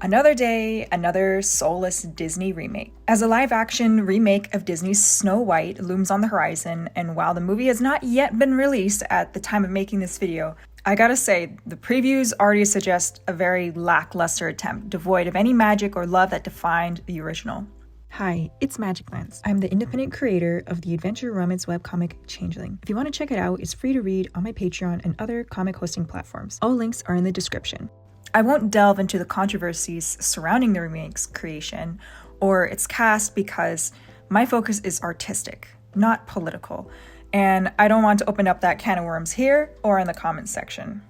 Another day, another soulless Disney remake. As a live-action remake of Disney's Snow White looms on the horizon, and while the movie has not yet been released at the time of making this video, I gotta say, the previews already suggest a very lackluster attempt, devoid of any magic or love that defined the original. Hi, it's Magic Lens. I'm the independent creator of the adventure romance webcomic Changeling. If you want to check it out, it's free to read on my Patreon and other comic hosting platforms. All links are in the description. I won't delve into the controversies surrounding the remake's creation or its cast because my focus is artistic, not political, and I don't want to open up that can of worms here or in the comments section.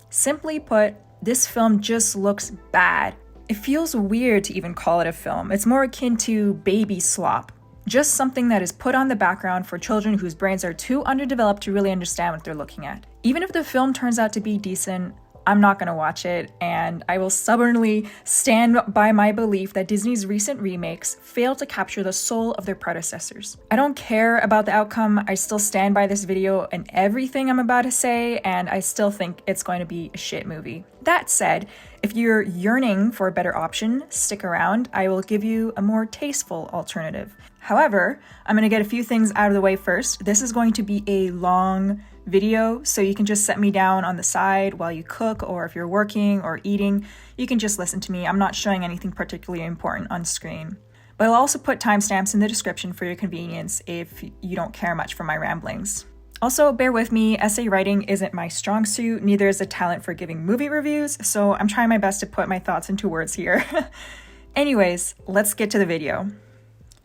Simply put, this film just looks bad. It feels weird to even call it a film. It's more akin to baby slop, just something that is put on the background for children whose brains are too underdeveloped to really understand what they're looking at. Even if the film turns out to be decent, I'm not gonna watch it, and I will stubbornly stand by my belief that Disney's recent remakes failed to capture the soul of their predecessors. I don't care about the outcome, I still stand by this video and everything I'm about to say, and I still think it's going to be a shit movie. That said, if you're yearning for a better option, stick around, I will give you a more tasteful alternative. However, I'm gonna get a few things out of the way first. This is going to be a long video, so you can just set me down on the side while you cook, or if you're working or eating, you can just listen to me. I'm not showing anything particularly important on screen. But I'll also put timestamps in the description for your convenience if you don't care much for my ramblings. Also, bear with me, essay writing isn't my strong suit, neither is a talent for giving movie reviews, so I'm trying my best to put my thoughts into words here. Anyways, let's get to the video.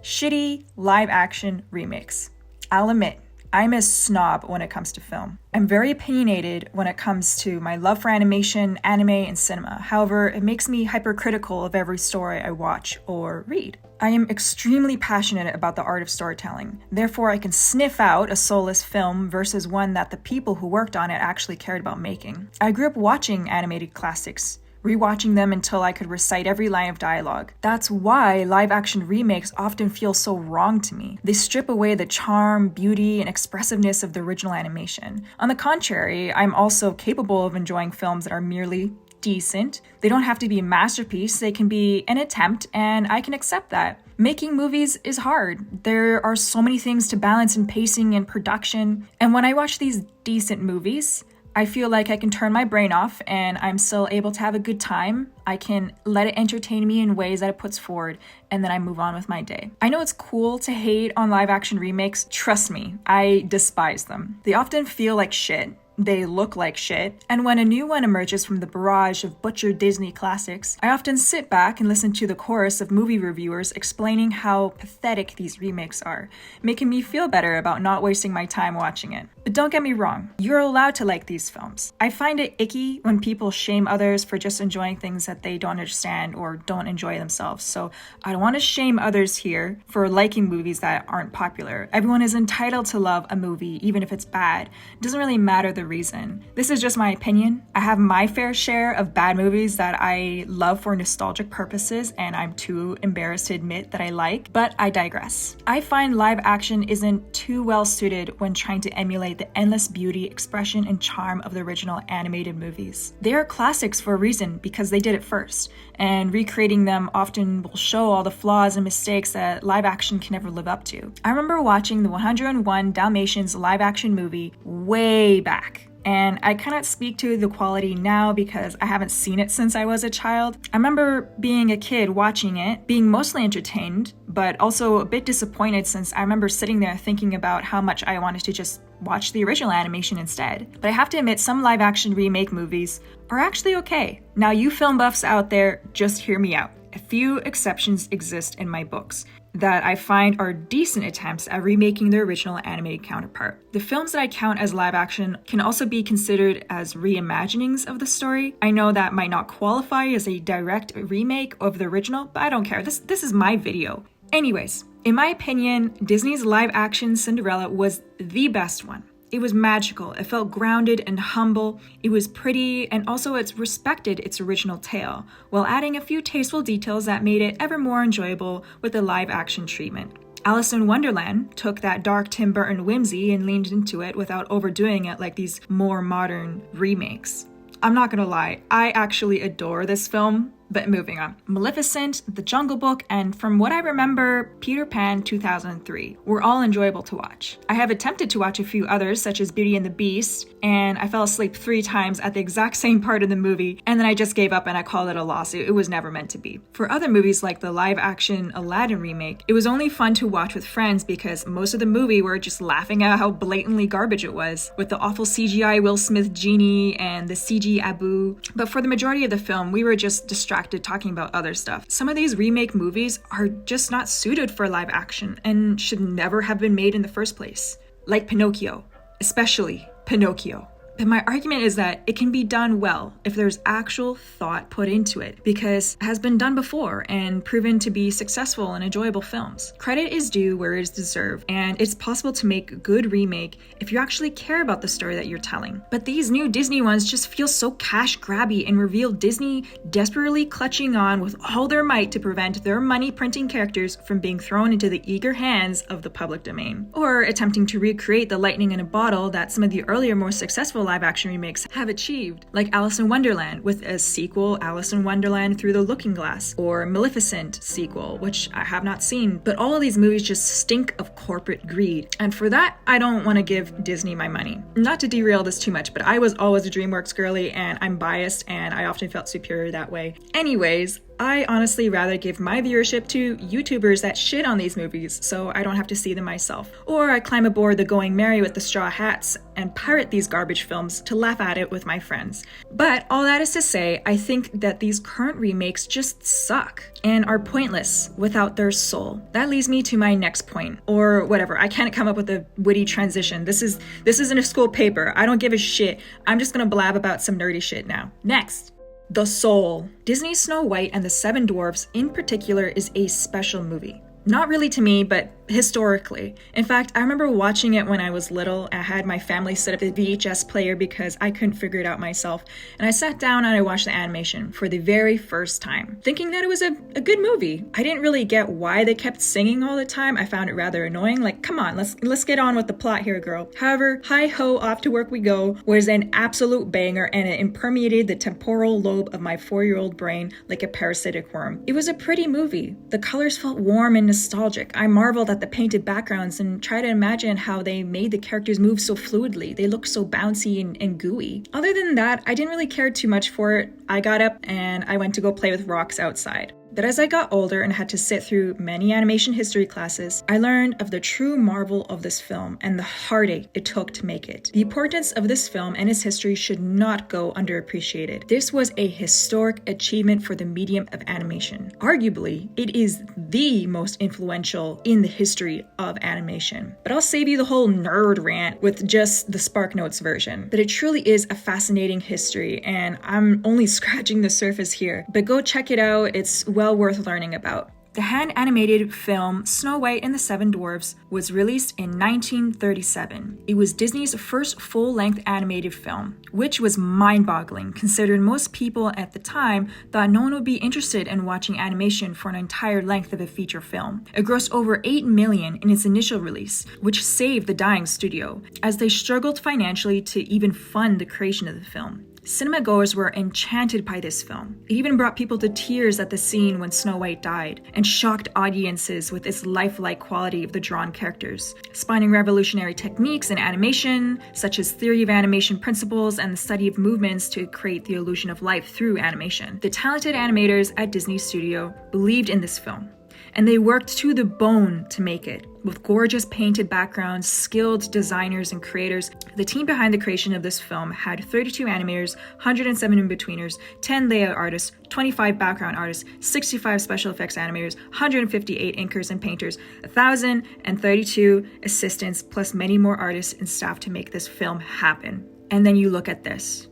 Shitty live action remakes. I'll admit, I'm a snob when it comes to film. I'm very opinionated when it comes to my love for animation, anime, and cinema. However, it makes me hypercritical of every story I watch or read. I am extremely passionate about the art of storytelling. Therefore, I can sniff out a soulless film versus one that the people who worked on it actually cared about making. I grew up watching animated classics, rewatching them until I could recite every line of dialogue. That's why live-action remakes often feel so wrong to me. They strip away the charm, beauty, and expressiveness of the original animation. On the contrary, I'm also capable of enjoying films that are merely decent. They don't have to be a masterpiece, they can be an attempt, and I can accept that. Making movies is hard. There are so many things to balance in pacing and production, and when I watch these decent movies, I feel like I can turn my brain off and I'm still able to have a good time. I can let it entertain me in ways that it puts forward, and then I move on with my day. I know it's cool to hate on live action remakes. Trust me, I despise them. They often feel like shit. They look like shit, and when a new one emerges from the barrage of butchered Disney classics, I often sit back and listen to the chorus of movie reviewers explaining how pathetic these remakes are, making me feel better about not wasting my time watching it. But don't get me wrong, you're allowed to like these films. I find it icky when people shame others for just enjoying things that they don't understand or don't enjoy themselves, so I don't want to shame others here for liking movies that aren't popular. Everyone is entitled to love a movie, even if it's bad. It doesn't really matter the reason. This is just my opinion. I have my fair share of bad movies that I love for nostalgic purposes, and I'm too embarrassed to admit that I like, but I digress. I find live action isn't too well suited when trying to emulate the endless beauty, expression, and charm of the original animated movies. They are classics for a reason because they did it first, and recreating them often will show all the flaws and mistakes that live action can never live up to. I remember watching the 101 Dalmatians live action movie way back, and I cannot speak to the quality now because I haven't seen it since I was a child. I remember being a kid watching it, being mostly entertained, but also a bit disappointed since I remember sitting there thinking about how much I wanted to just watch the original animation instead. But I have to admit, some live action remake movies are actually okay. Now you film buffs out there, just hear me out. A few exceptions exist in my books that I find are decent attempts at remaking their original animated counterpart. The films that I count as live action can also be considered as reimaginings of the story. I know that might not qualify as a direct remake of the original, but I don't care. This is my video. Anyways, in my opinion, Disney's live action Cinderella was the best one. It was magical, it felt grounded and humble, it was pretty, and also it respected its original tale, while adding a few tasteful details that made it ever more enjoyable with the live-action treatment. Alice in Wonderland took that dark Tim Burton whimsy and leaned into it without overdoing it like these more modern remakes. I'm not gonna lie, I actually adore this film, But moving on. Maleficent, The Jungle Book, and from what I remember, Peter Pan 2003 were all enjoyable to watch. I have attempted to watch a few others, such as Beauty and the Beast, and I fell asleep 3 times at the exact same part of the movie, and then I just gave up and I called it a loss. It was never meant to be. For other movies like the live-action Aladdin remake, it was only fun to watch with friends because most of the movie were just laughing at how blatantly garbage it was, with the awful CGI Will Smith genie and the CG Abu. But for the majority of the film, we were just distracted talking about other stuff. Some of these remake movies are just not suited for live action and should never have been made in the first place. Like Pinocchio, especially Pinocchio. But my argument is that it can be done well if there's actual thought put into it, because it has been done before and proven to be successful and enjoyable films. Credit is due where it is deserved, and it's possible to make a good remake if you actually care about the story that you're telling. But these new Disney ones just feel so cash grabby and reveal Disney desperately clutching on with all their might to prevent their money printing characters from being thrown into the eager hands of the public domain, or attempting to recreate the lightning in a bottle that some of the earlier more successful live-action remakes have achieved, like Alice in Wonderland with a sequel, Alice in Wonderland Through the Looking Glass, or Maleficent sequel, which I have not seen. But all of these movies just stink of corporate greed, and for that, I don't want to give Disney my money. Not to derail this too much, but I was always a DreamWorks girly, and I'm biased, and I often felt superior that way. Anyways, I honestly rather give my viewership to YouTubers that shit on these movies so I don't have to see them myself. Or I climb aboard the Going Merry with the straw hats and pirate these garbage films to laugh at it with my friends. But all that is to say, I think that these current remakes just suck and are pointless without their soul. That leads me to my next point, or whatever. I can't come up with a witty transition. This isn't a school paper. I don't give a shit. I'm just gonna blab about some nerdy shit now. Next. The Soul. Disney's Snow White and the Seven Dwarfs in particular is a special movie. Not really to me, but historically. In fact, I remember watching it when I was little. I had my family set up a VHS player because I couldn't figure it out myself. And I sat down and I watched the animation for the very first time, thinking that it was a good movie. I didn't really get why they kept singing all the time. I found it rather annoying. Like, come on, let's get on with the plot here, girl. However, Hi Ho, Off to Work We Go was an absolute banger, and it impermeated the temporal lobe of my 4-year-old brain like a parasitic worm. It was a pretty movie. The colors felt warm and nostalgic. I marveled at the painted backgrounds and try to imagine how they made the characters move so fluidly. They look so bouncy and gooey. Other than that, I didn't really care too much for it. I got up and I went to go play with rocks outside. But as I got older and had to sit through many animation history classes, I learned of the true marvel of this film and the heartache it took to make it. The importance of this film and its history should not go underappreciated. This was a historic achievement for the medium of animation. Arguably, it is the most influential in the history of animation. But I'll save you the whole nerd rant with just the SparkNotes version. But it truly is a fascinating history, and I'm only scratching the surface here. But go check it out. It's well worth learning about. The hand-animated film Snow White and the Seven Dwarfs was released in 1937. It was Disney's first full-length animated film, which was mind-boggling considering most people at the time thought no one would be interested in watching animation for an entire length of a feature film. It grossed over $8 million in its initial release, which saved the dying studio, as they struggled financially to even fund the creation of the film. Cinemagoers were enchanted by this film. It even brought people to tears at the scene when Snow White died, and shocked audiences with its lifelike quality of the drawn characters, spawning revolutionary techniques in animation, such as theory of animation principles and the study of movements to create the illusion of life through animation. The talented animators at Disney Studio believed in this film, and they worked to the bone to make it. With gorgeous painted backgrounds, skilled designers and creators, the team behind the creation of this film had 32 animators, 107 in-betweeners, 10 layout artists, 25 background artists, 65 special effects animators, 158 inkers and painters, 1,032 assistants, plus many more artists and staff to make this film happen. And then you look at this.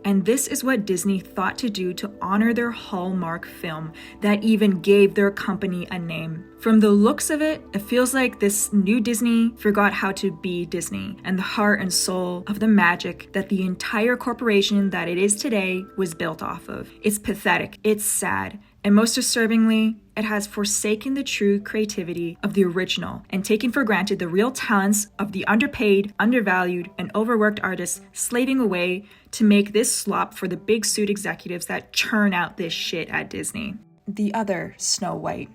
And this is what Disney thought to do to honor their hallmark film that even gave their company a name. From the looks of it, it feels like this new Disney forgot how to be Disney and the heart and soul of the magic that the entire corporation that it is today was built off of. It's pathetic, it's sad, and most disturbingly, It has forsaken the true creativity of the original and taken for granted the real talents of the underpaid, undervalued, and overworked artists slaving away to make this slop for the big suit executives that churn out this shit at Disney. The other Snow White.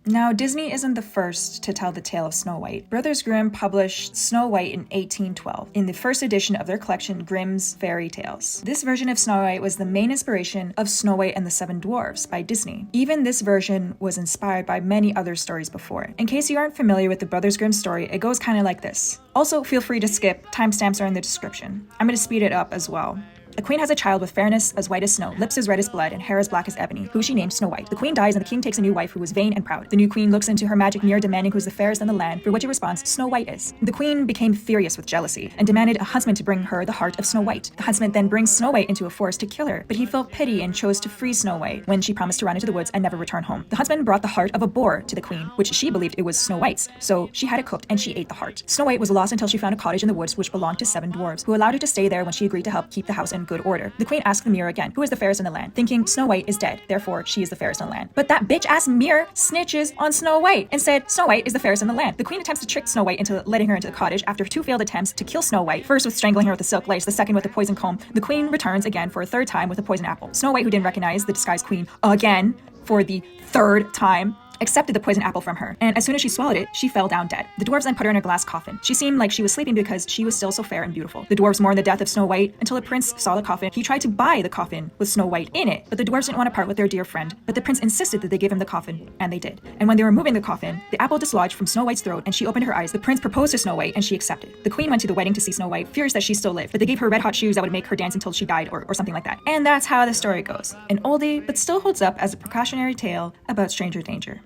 Now, Disney isn't the first to tell the tale of Snow White. Brothers Grimm published Snow White in 1812, in the first edition of their collection Grimm's Fairy Tales. This version of Snow White was the main inspiration of Snow White and the Seven Dwarfs by Disney. Even this version was inspired by many other stories before. In case you aren't familiar with the Brothers Grimm story, it goes kind of like this. Also, feel free to skip, timestamps are in the description. I'm going to speed it up as well. The queen has a child with fairness as white as snow, lips as red as blood, and hair as black as ebony, who she named Snow White. The queen dies and the king takes a new wife who is vain and proud. The new queen looks into her magic mirror demanding who's the fairest in the land, for which it responds, Snow White is. The queen became furious with jealousy and demanded a huntsman to bring her the heart of Snow White. The huntsman then brings Snow White into a forest to kill her, but he felt pity and chose to free Snow White when she promised to run into the woods and never return home. The huntsman brought the heart of a boar to the queen, which she believed it was Snow White's, so she had it cooked and she ate the heart. Snow White was lost until she found a cottage in the woods which belonged to 7 dwarves, who allowed her to stay there when she agreed to help keep the house in good order. The queen asked the mirror again, who is the fairest in the land, thinking Snow White is dead, therefore she is the fairest in the land. But that bitch-ass mirror snitches on Snow White and said Snow White is the fairest in the land. The queen attempts to trick Snow White into letting her into the cottage after 2 failed attempts to kill Snow White, first with strangling her with a silk lace, the second with a poison comb. The queen returns again for a 3rd time with a poison apple. Snow White, who didn't recognize the disguised queen again for the 3rd time, accepted the poison apple from her, and as soon as she swallowed it, she fell down dead. The dwarves then put her in a glass coffin. She seemed like she was sleeping because she was still so fair and beautiful. The dwarves mourned the death of Snow White until the prince saw the coffin. He tried to buy the coffin with Snow White in it, but the dwarves didn't want to part with their dear friend. But the prince insisted that they give him the coffin, and they did. And when they were moving the coffin, the apple dislodged from Snow White's throat, and she opened her eyes. The prince proposed to Snow White, and she accepted. The queen went to the wedding to see Snow White, furious that she still lived, but they gave her red hot shoes that would make her dance until she died, or something like that. And that's how the story goes. An oldie, but still holds up as a precautionary tale about stranger danger.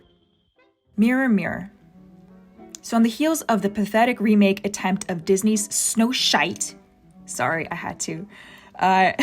Mirror, Mirror. So on the heels of the pathetic remake attempt of Disney's Snow Shite, sorry, I had to, I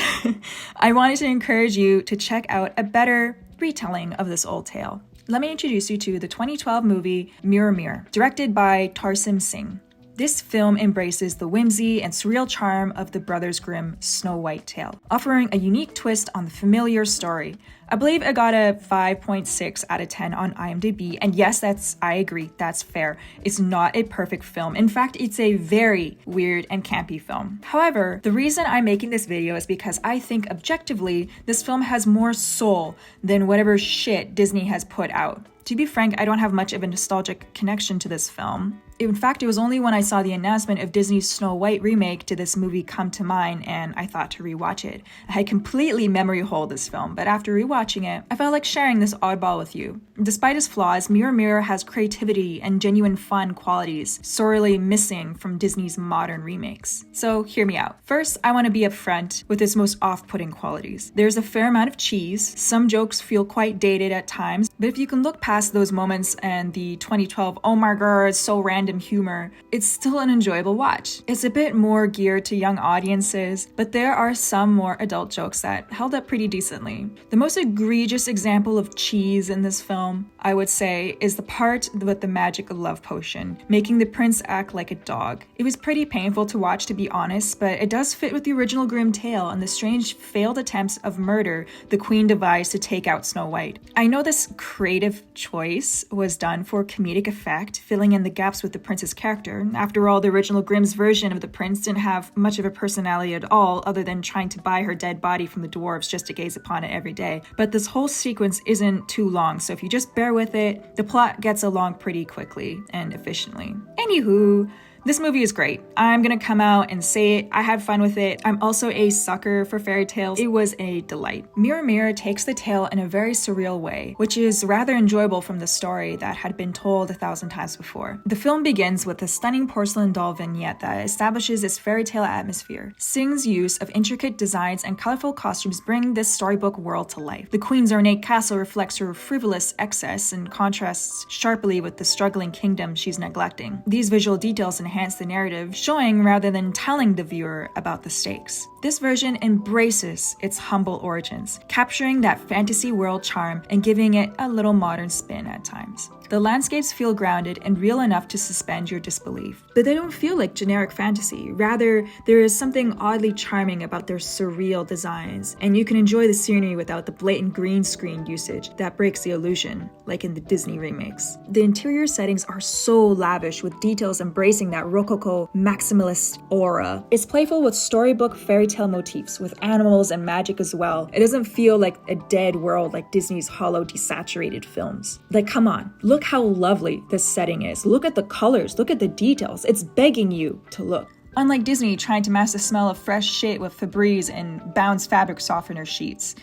wanted to encourage you to check out a better retelling of this old tale. Let me introduce you to the 2012 movie Mirror, Mirror, directed by Tarsim Singh. This film embraces the whimsy and surreal charm of the Brothers Grimm Snow White tale, offering a unique twist on the familiar story. I believe it got a 5.6 out of 10 on IMDb, and yes, I agree, that's fair. It's not a perfect film. In fact, it's a very weird and campy film. However, the reason I'm making this video is because I think objectively, this film has more soul than whatever shit Disney has put out. To be frank, I don't have much of a nostalgic connection to this film. In fact, it was only when I saw the announcement of Disney's Snow White remake did this movie come to mind, and I thought to rewatch it. I had completely memory holed this film, but after rewatching it, I felt like sharing this oddball with you. Despite its flaws, Mirror Mirror has creativity and genuine fun qualities sorely missing from Disney's modern remakes. So hear me out. First, I want to be upfront with its most off-putting qualities. There's a fair amount of cheese, some jokes feel quite dated at times, but if you can look past those moments and the 2012 oh my god, it's so random humor, it's still an enjoyable watch. It's a bit more geared to young audiences, but there are some more adult jokes that held up pretty decently. The most egregious example of cheese in this film, I would say, is the part with the magic love potion, making the prince act like a dog. It was pretty painful to watch, to be honest, but it does fit with the original Grimm tale and the strange failed attempts of murder the queen devised to take out Snow White. I know this creative choice was done for comedic effect, filling in the gaps with the prince's character. After all, the original Grimm's version of the prince didn't have much of a personality at all, other than trying to buy her dead body from the dwarves just to gaze upon it every day. But this whole sequence isn't too long, so if you just bear with it, the plot gets along pretty quickly and efficiently. Anywho, this movie is great. I'm gonna come out and say it. I had fun with it. I'm also a sucker for fairy tales. It was a delight. Mirror Mirror takes the tale in a very surreal way, which is rather enjoyable from the story that had been told 1,000 times before. The film begins with a stunning porcelain doll vignette that establishes its fairy tale atmosphere. Singh's use of intricate designs and colorful costumes bring this storybook world to life. The queen's ornate castle reflects her frivolous excess and contrasts sharply with the struggling kingdom she's neglecting. These visual details enhance enhance the narrative, showing rather than telling the viewer about the stakes. This version embraces its humble origins, capturing that fantasy world charm and giving it a little modern spin at times. The landscapes feel grounded and real enough to suspend your disbelief, but they don't feel like generic fantasy. Rather, there is something oddly charming about their surreal designs, and you can enjoy the scenery without the blatant green screen usage that breaks the illusion, like in the Disney remakes. The interior settings are so lavish, with details embracing that Rococo maximalist aura. It's playful with storybook fairy tale motifs, with animals and magic as well. It doesn't feel like a dead world like Disney's hollow, desaturated films. Like, come on, look how lovely this setting is. Look at the colors, look at the details. It's begging you to look. Unlike Disney trying to mask the smell of fresh shit with Febreze and Bounce fabric softener sheets.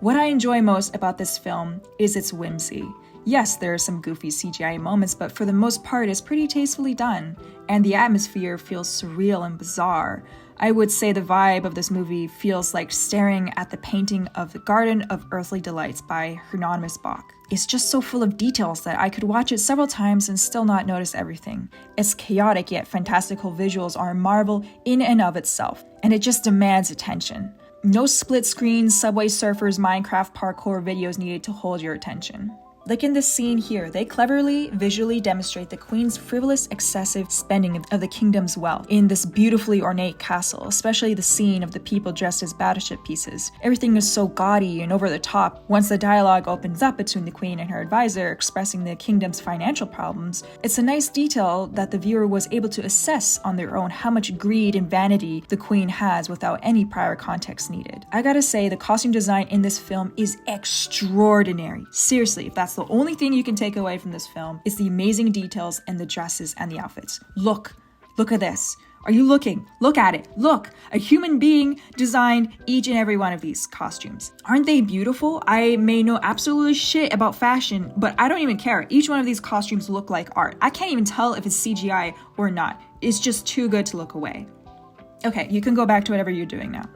What I enjoy most about this film is its whimsy. Yes, there are some goofy CGI moments, but for the most part, it's pretty tastefully done, and the atmosphere feels surreal and bizarre. I would say the vibe of this movie feels like staring at the painting of The Garden of Earthly Delights by Hieronymus Bock. It's just so full of details that I could watch it several times and still not notice everything. Its chaotic yet fantastical visuals are a marvel in and of itself, and it just demands attention. No split screen, Subway Surfers, Minecraft parkour videos needed to hold your attention. Like in this scene here, they cleverly visually demonstrate the queen's frivolous, excessive spending of the kingdom's wealth in this beautifully ornate castle, especially the scene of the people dressed as battleship pieces. Everything is so gaudy and over the top. Once the dialogue opens up between the queen and her advisor expressing the kingdom's financial problems, it's a nice detail that the viewer was able to assess on their own how much greed and vanity the queen has without any prior context needed. I gotta say, the costume design in this film is extraordinary. Seriously, if that's the only thing you can take away from this film, is the amazing details and the dresses and the outfits. Look at this. Are you looking? Look at it. Look, a human being designed each and every one of these costumes. Aren't they beautiful? I may know absolutely shit about fashion, but I don't even care. Each one of these costumes look like art. I can't even tell if it's CGI or not. It's just too good to look away. Okay, you can go back to whatever you're doing now.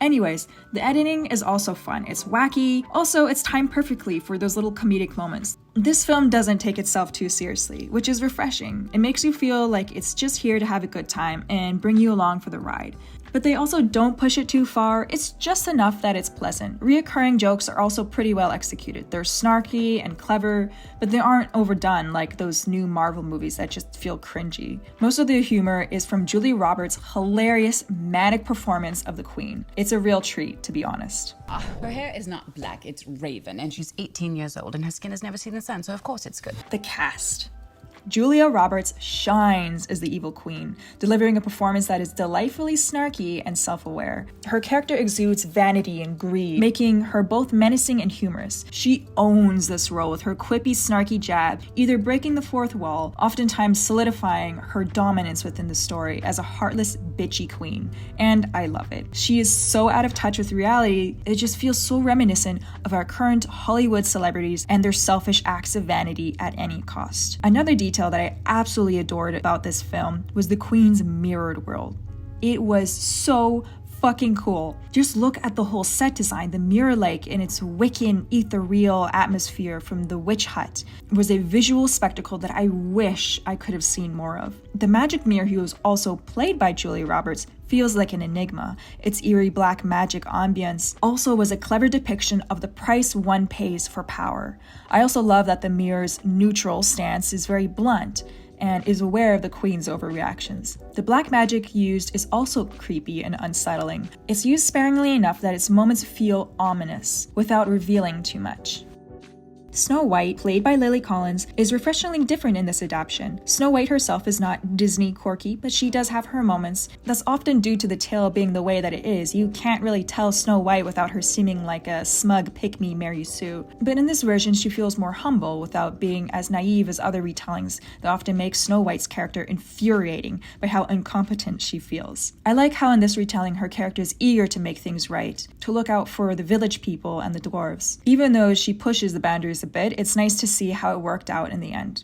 Anyways, the editing is also fun. It's wacky. Also, it's timed perfectly for those little comedic moments. This film doesn't take itself too seriously, which is refreshing. It makes you feel like it's just here to have a good time and bring you along for the ride. But they also don't push it too far. It's just enough that it's pleasant. Reoccurring jokes are also pretty well executed. They're snarky and clever, but they aren't overdone like those new Marvel movies that just feel cringy. Most of the humor is from Julia Roberts' hilarious, manic performance of the Queen. It's a real treat, to be honest. Her hair is not black, it's raven, and she's 18 years old, and her skin has never seen the sun, so of course it's good. The cast. Julia Roberts shines as the evil queen, delivering a performance that is delightfully snarky and self-aware. Her character exudes vanity and greed, making her both menacing and humorous. She owns this role with her quippy, snarky jab, either breaking the fourth wall, oftentimes solidifying her dominance within the story as a heartless, bitchy queen. And I love it. She is so out of touch with reality, it just feels so reminiscent of our current Hollywood celebrities and their selfish acts of vanity at any cost. Another detail that I absolutely adored about this film was the Queen's mirrored world. It was so fucking cool. Just look at the whole set design. The mirror lake in its Wiccan ethereal atmosphere from the witch hut was a visual spectacle that I wish I could have seen more of. The magic mirror, who was also played by Julia Roberts, feels like an enigma. Its eerie black magic ambience also was a clever depiction of the price one pays for power. I also love that the mirror's neutral stance is very blunt and is aware of the Queen's overreactions. The black magic used is also creepy and unsettling. It's used sparingly enough that its moments feel ominous, without revealing too much. Snow White, played by Lily Collins, is refreshingly different in this adaptation. Snow White herself is not Disney quirky, but she does have her moments. That's often due to the tale being the way that it is. You can't really tell Snow White without her seeming like a smug pick-me Mary Sue. But in this version, she feels more humble without being as naive as other retellings that often make Snow White's character infuriating by how incompetent she feels. I like how in this retelling her character is eager to make things right, to look out for the village people and the dwarves. Even though she pushes the boundaries a bit, it's nice to see how it worked out in the end.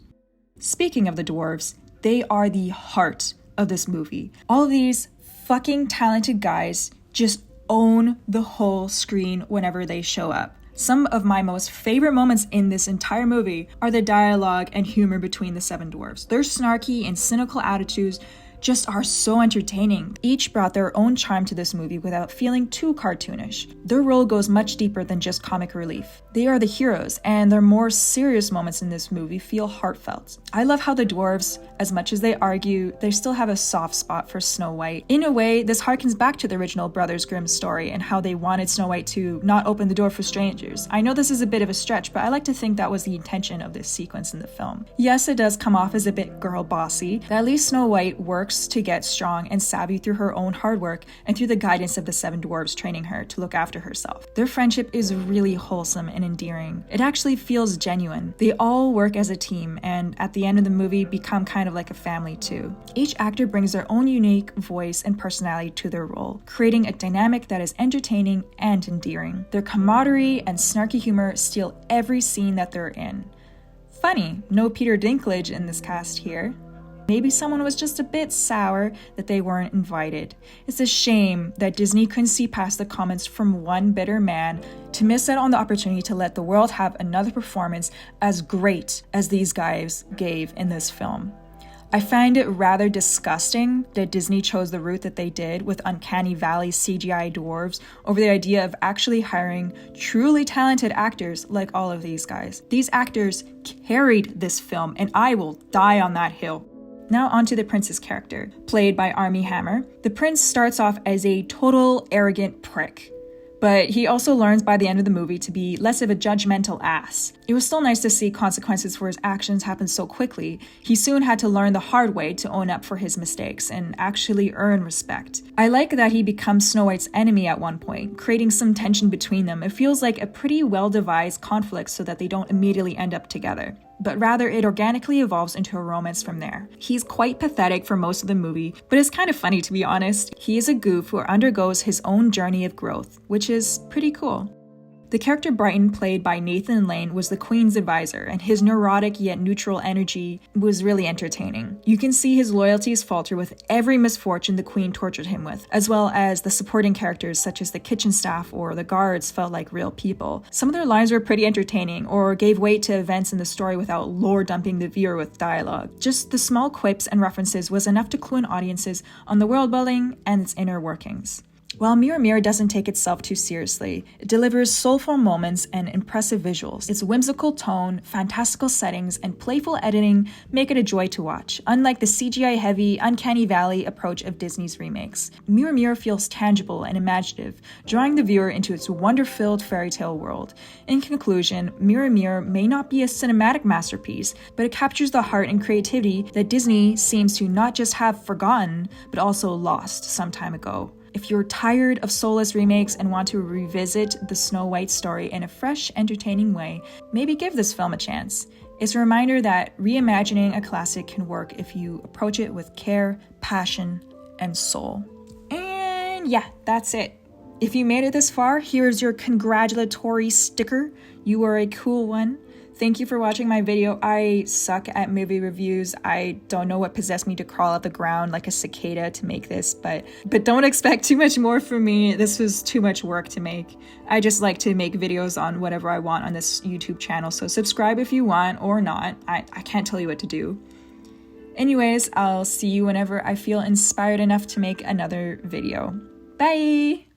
Speaking of the dwarves, they are the heart of this movie. All of these fucking talented guys just own the whole screen whenever they show up. Some of my most favorite moments in this entire movie are the dialogue and humor between the seven dwarves. Their snarky and cynical attitudes just are so entertaining. Each brought their own charm to this movie without feeling too cartoonish. Their role goes much deeper than just comic relief. They are the heroes, and their more serious moments in this movie feel heartfelt. I love how the dwarves, as much as they argue, they still have a soft spot for Snow White. In a way, this harkens back to the original Brothers Grimm story and how they wanted Snow White to not open the door for strangers. I know this is a bit of a stretch, but I like to think that was the intention of this sequence in the film. Yes, it does come off as a bit girl bossy, but at least Snow White works to get strong and savvy through her own hard work and through the guidance of the 7 dwarves training her to look after herself. Their friendship is really wholesome and endearing. It actually feels genuine. They all work as a team and at the end of the movie become kind of like a family too. Each actor brings their own unique voice and personality to their role, creating a dynamic that is entertaining and endearing. Their camaraderie and snarky humor steal every scene that they're in. Funny, no Peter Dinklage in this cast here. Maybe someone was just a bit sour that they weren't invited. It's a shame that Disney couldn't see past the comments from one bitter man to miss out on the opportunity to let the world have another performance as great as these guys gave in this film. I find it rather disgusting that Disney chose the route that they did with Uncanny Valley CGI dwarves over the idea of actually hiring truly talented actors like all of these guys. These actors carried this film, and I will die on that hill. Now onto the prince's character, played by Armie Hammer. The prince starts off as a total arrogant prick, but he also learns by the end of the movie to be less of a judgmental ass. It was still nice to see consequences for his actions happen so quickly. He soon had to learn the hard way to own up for his mistakes and actually earn respect. I like that he becomes Snow White's enemy at one point, creating some tension between them. It feels like a pretty well-devised conflict so that they don't immediately end up together, but rather it organically evolves into a romance from there. He's quite pathetic for most of the movie, but it's kind of funny to be honest. He is a goof who undergoes his own journey of growth, which is pretty cool. The character Brighton, played by Nathan Lane, was the Queen's advisor, and his neurotic yet neutral energy was really entertaining. You can see his loyalties falter with every misfortune the Queen tortured him with, as well as the supporting characters such as the kitchen staff or the guards felt like real people. Some of their lines were pretty entertaining, or gave weight to events in the story without lore dumping the viewer with dialogue. Just the small quips and references was enough to clue in audiences on the world building and its inner workings. While Mirror Mirror doesn't take itself too seriously, it delivers soulful moments and impressive visuals. Its whimsical tone, fantastical settings, and playful editing make it a joy to watch, unlike the CGI-heavy, Uncanny Valley approach of Disney's remakes. Mirror Mirror feels tangible and imaginative, drawing the viewer into its wonder-filled fairy tale world. In conclusion, Mirror Mirror may not be a cinematic masterpiece, but it captures the heart and creativity that Disney seems to not just have forgotten, but also lost some time ago. If you're tired of Soulless remakes and want to revisit the Snow White story in a fresh, entertaining way, maybe give this film a chance. It's a reminder that reimagining a classic can work if you approach it with care, passion, and soul. And yeah, that's it. If you made it this far, here's your congratulatory sticker. You are a cool one. Thank you for watching my video. I suck at movie reviews. I don't know what possessed me to crawl out the ground like a cicada to make this, but don't expect too much more from me. This was too much work to make. I just like to make videos on whatever I want on this YouTube channel, so subscribe if you want or not. I can't tell you what to do. Anyways, I'll see you whenever I feel inspired enough to make another video. Bye!